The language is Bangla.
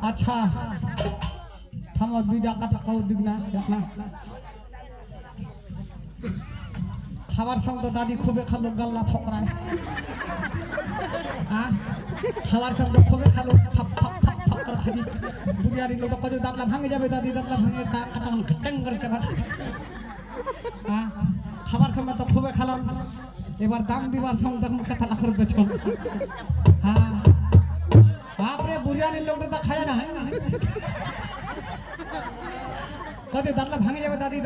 আচ্ছা থামো, 2 টাকা টাকাও দিক না না। খাবার সঙ্গে দাদি খুবই খালো, গাল্লা ফকরায়। হ্যাঁ, খাবার সঙ্গে খুবই খালো, ফাপ ফাপ ফাপ ফাপ করে খাবি। বুড়িয়ারি লোক কত দাঁতলা ভাঙে যাবে, দাদি দাঁতলা ভাঙে তা কাটান ট্যাং করে চাপাচ্ছে। হ্যাঁ, খাবার সঙ্গে তো খুবই খালো, এবার দাম দিবার সঙ্গে তখন কথা করবে চল। হ্যাঁ বাপরে, বুড়িয়ারির লোকটা তো খায় না, কত দাঁতলা ভাঙে যাবে দাদি।